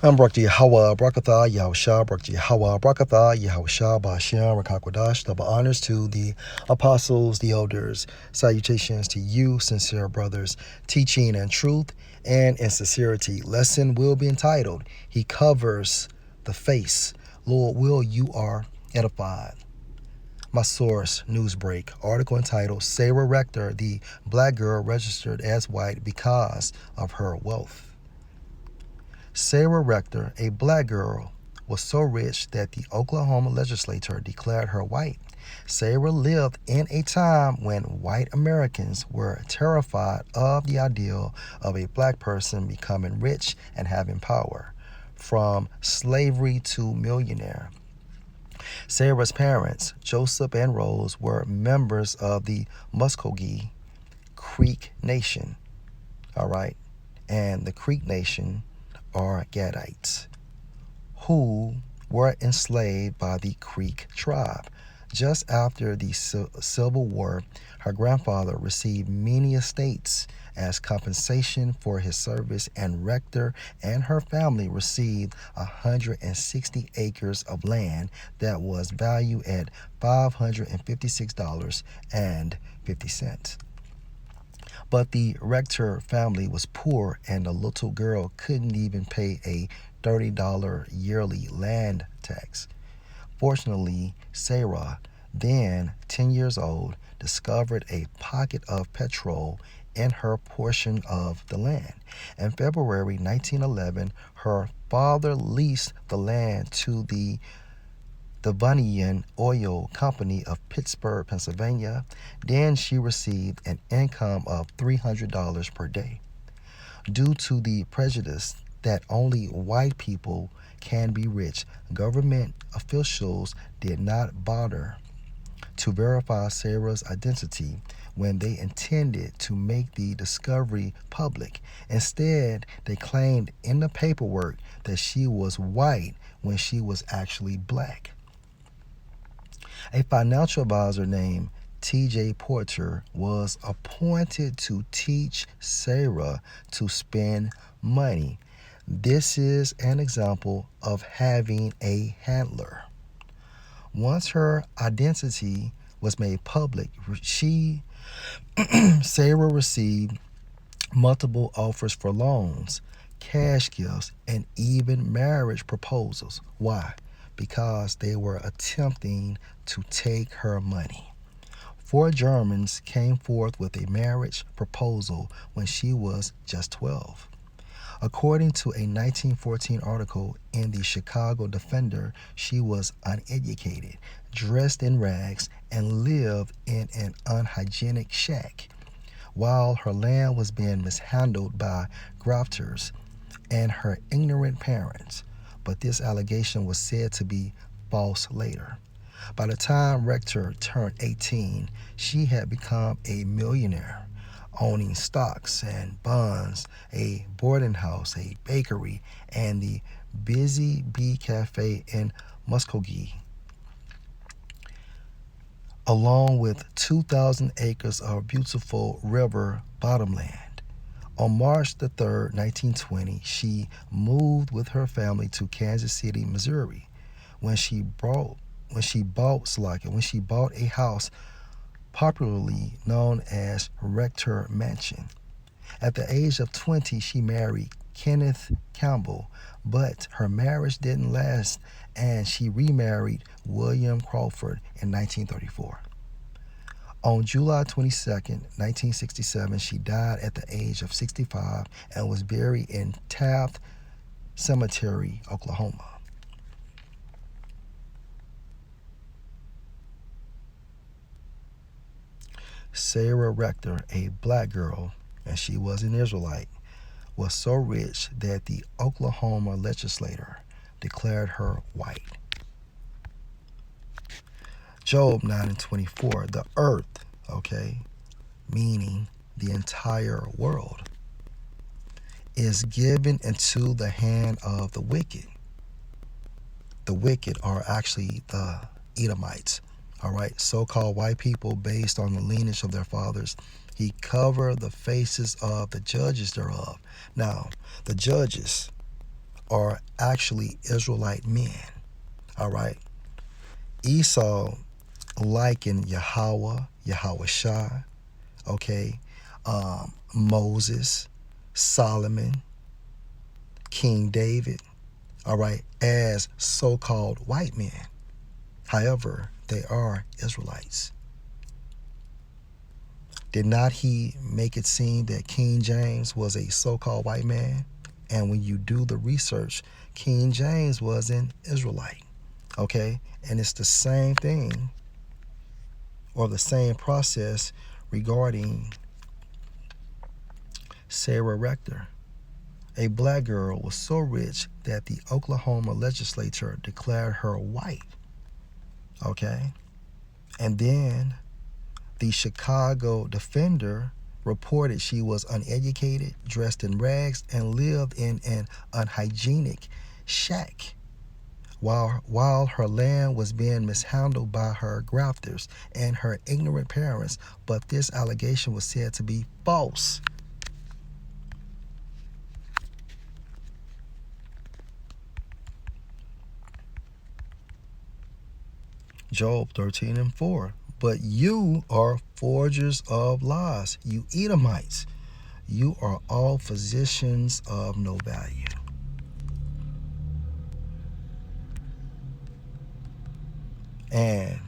I'm Brakti Hawa Brakatha Yahusha Brakti Hawa Brakatha Yahusha Basham Rakakwadash. Double honors to the apostles, the elders. Salutations to you, sincere brothers, teaching and truth and in sincerity. Lesson will be entitled, He Covers the Face. Lord, will you are edified. My source, Newsbreak, article entitled Sara Rector, the black girl registered as white because of her wealth. Sara Rector, a black girl, was so rich that the Oklahoma legislature declared her white. Sara lived in a time when white Americans were terrified of the ideal of a black person becoming rich and having power, from slavery to millionaire. Sara's parents, Joseph and Rose, were members of the Muskogee Creek Nation, all right, and the Creek Nation are Gadites, who were enslaved by the Creek tribe. Just after the Civil War, her grandfather received many estates as compensation for his service, and Rector and her family received 160 acres of land that was valued at $556.50. But the Rector family was poor, and the little girl couldn't even pay a $30 yearly land tax. Fortunately, Sara, then 10 years old, discovered a pocket of petrol in her portion of the land. In February 1911, her father leased the land to the Devonian Oil Company of Pittsburgh, Pennsylvania. Then she received an income of $300 per day. Due to the prejudice that only white people can be rich, government officials did not bother to verify Sara's identity when they intended to make the discovery public. Instead, they claimed in the paperwork that she was white when she was actually black. A financial advisor named T.J. Porter was appointed to teach Sara to spend money. This is an example of having a handler. Once her identity was made public, Sara received multiple offers for loans, cash gifts, and even marriage proposals. Why? Because they were attempting to take her money. 4 Germans came forth with a marriage proposal when she was just 12. According to a 1914 article in the Chicago Defender, she was uneducated, dressed in rags, and lived in an unhygienic shack, while her land was being mishandled by grafters and her ignorant parents. But this allegation was said to be false later. By the time Rector turned 18, she had become a millionaire, owning stocks and bonds, a boarding house, a bakery, and the Busy Bee Cafe in Muskogee, along with 2,000 acres of beautiful river bottomland. On March the 3rd, 1920, she moved with her family to Kansas City, Missouri. When she bought a house popularly known as Rector Mansion. At the age of 20, she married Kenneth Campbell, but her marriage didn't last, and she remarried William Crawford in 1934. On July 22nd, 1967, she died at the age of 65 and was buried in Taft Cemetery, Oklahoma. Sara Rector, a black girl, and she was an Israelite, was so rich that the Oklahoma legislature declared her white. Job 9:24, the earth, okay, meaning the entire world, is given into the hand of the wicked. The wicked are actually the Edomites, all right, so-called white people based on the lineage of their fathers. He covered the faces of the judges thereof. Now, the judges are actually Israelite men. All right. Esau likened Yahweh, Yahweh, okay, Moses, Solomon, King David, all right, as so-called white men. However, they are Israelites. Did not he make it seem that King James was a so-called white man? And when you do the research, King James was an Israelite, okay? And it's the same thing or the same process regarding Sara Rector. A black girl was so rich that the Oklahoma legislature declared her white, okay? And then the Chicago Defender reported she was uneducated, dressed in rags, and lived in an unhygienic shack while her land was being mishandled by her grafters and her ignorant parents. But this allegation was said to be false. Job 13:4. But you are forgers of lies, you Edomites. You are all physicians of no value. And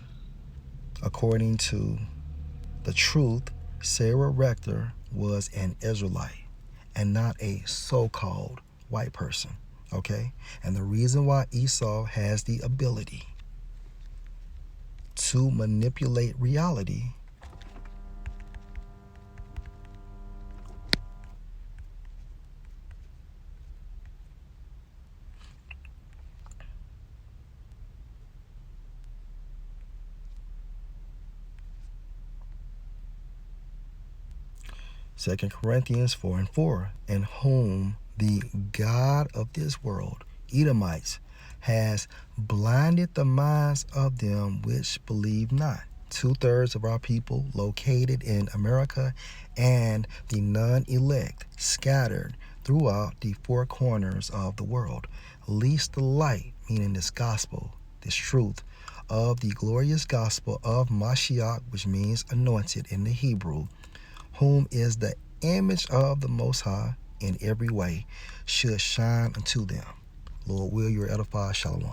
according to the truth, Sara Rector was an Israelite and not a so-called white person, okay? And the reason why Esau has the ability to manipulate reality Second Corinthians 4:4, in whom the God of this world, Edomites, has blinded the minds of them which believe not. 2/3 of our people located in America and the non-elect scattered throughout the four corners of the world, lest the light, meaning this gospel, this truth of the glorious gospel of Mashiach, which means anointed in the Hebrew, whom is the image of the Most High in every way, should shine unto them. Lord, will you edify. Shalom.